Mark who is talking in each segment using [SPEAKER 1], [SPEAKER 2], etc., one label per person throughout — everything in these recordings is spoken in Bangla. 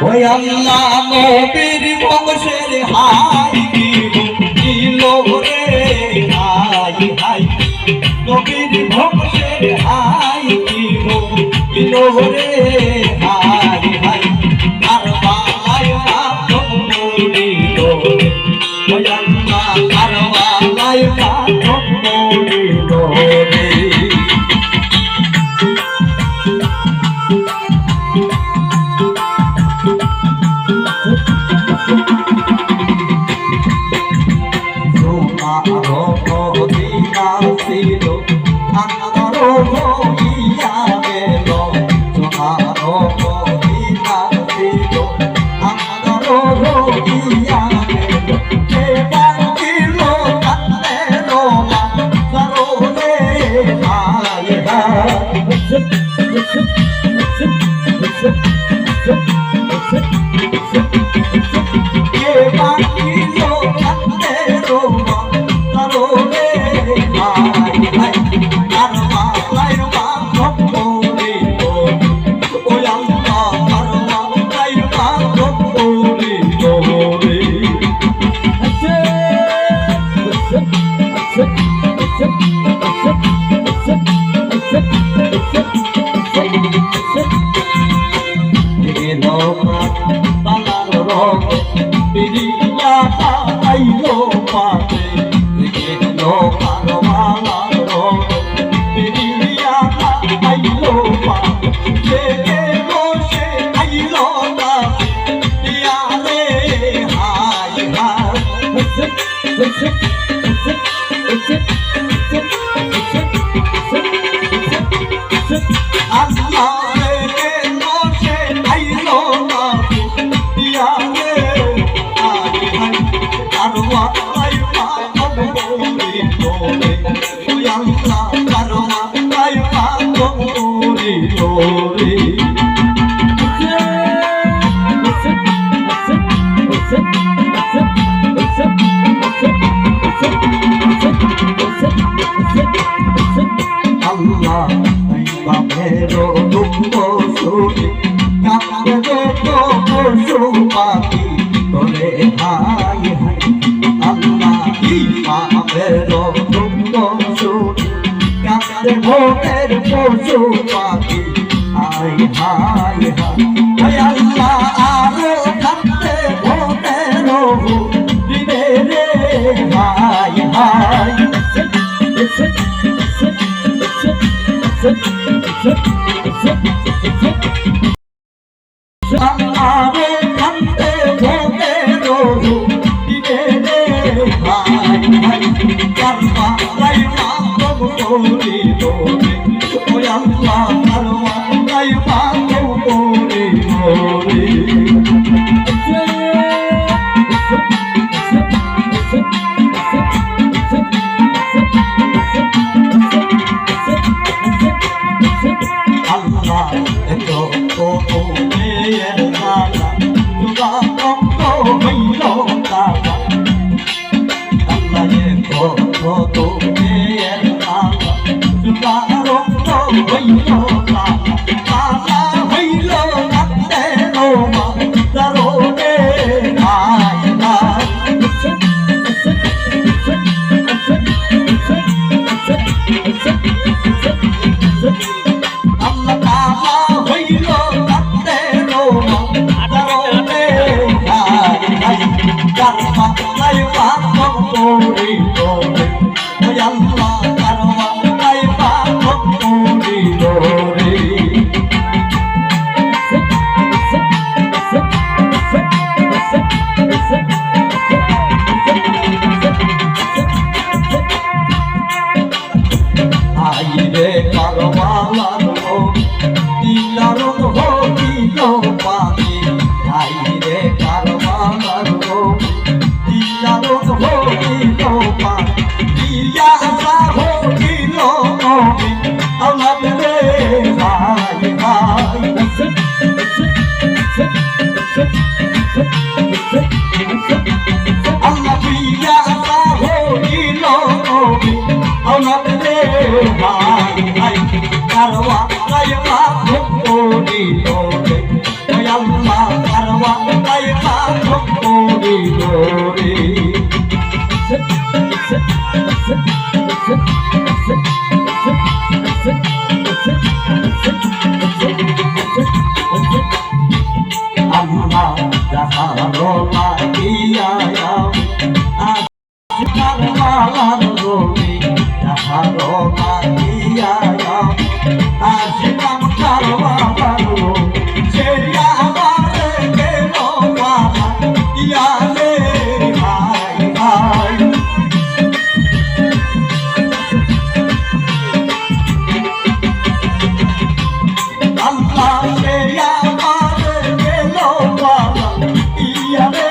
[SPEAKER 1] ওই আল্লাহ নবীর বংশের হাই দিল রে হাই হাই নবীর বংশের হাই দিল রে হাই হাই আর বালায় পাথর মরিল ওই আল্লাহ আর বালায় পাথর মরিল রে ছিল আন্দর হইয়া গেল সোনার মদিনা ছিল আন্দর হইয়া গেল এবার দিল কান্দে রোমা সরোরে হায় হায় এবার দিল কান্দে রোমা সরোরে পাখি তোরে হাই হাই আল্লাহ ইমামেরও দুঃখ শুনি কাঁদে ভোরের পশু পাখি হাই হাই হাই আল্লাহ আরো কাঁদে ভোরের দিনে রে হাই হাই আরে কান্দে ভোগে রোহু দিনে রে ভাই ভাই কারবা লাই মাগো বলি তোরে ওই আল্লাহ কারবা লাই মাগো বলি তোরে আল্লাহ এত তো Allah কারওয়া রাইমা ভক্তি লোরে ওই আল্লাহ কারওয়া রাইমা ভক্তি লোরে আল্লাহ যাহারো লাগিয়া কারওয়ালার রবি যাহারো লাগিয়া আসিলাম কারওয়ালার রবি সে আমারে গেল বাবা ইয়ালে হাই হাই আল্লাহ সে আমারে গেল বাবা ইয়ালে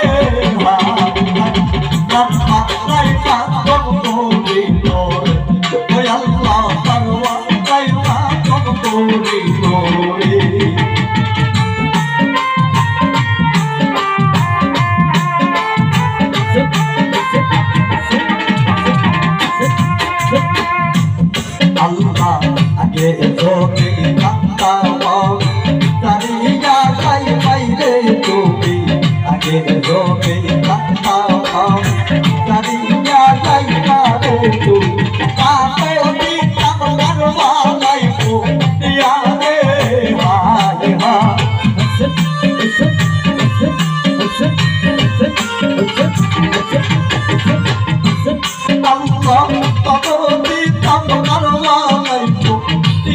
[SPEAKER 1] Allah age zote kanta wao tariya kai kai re tobi age zote kanta wao tariya kai kai re tobi kato di tam garwa lai ko ya re hai ha Allah kato di tam garwa lai ko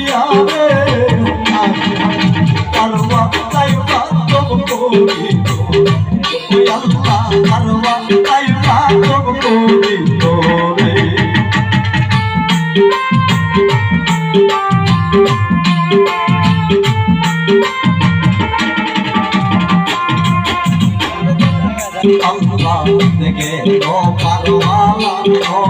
[SPEAKER 1] ya re karwa lai ma tom ko di ko ya Allah karwa lai ma tom ko di re Allah dege no parwala no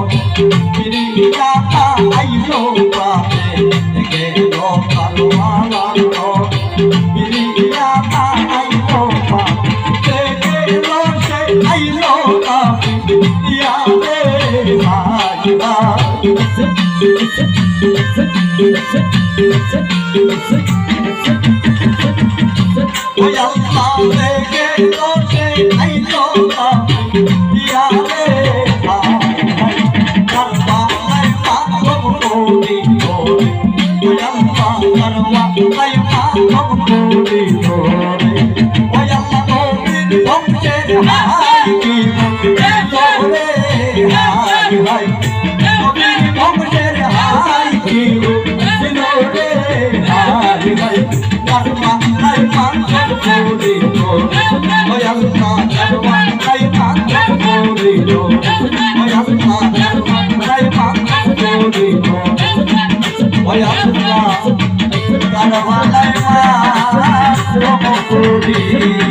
[SPEAKER 1] piriya ta ayo baate dege no parwala no piriya ta ayo baate dege no se ayo baate ya re hai oy Allah dege no se ayo ya re hai karwa lai ma bhakti lore oy Allah karwa lai ma bhakti lore oy Allah nobir bhakte hai ki lore hai hai nobir bhakte hai ki lore hai hai karwa lai ma bhakti lore oy Allah karwa lai ma bhakti lore oy Allah karwa lai ma bhakti lore oy Allah karwa lai ma bhakti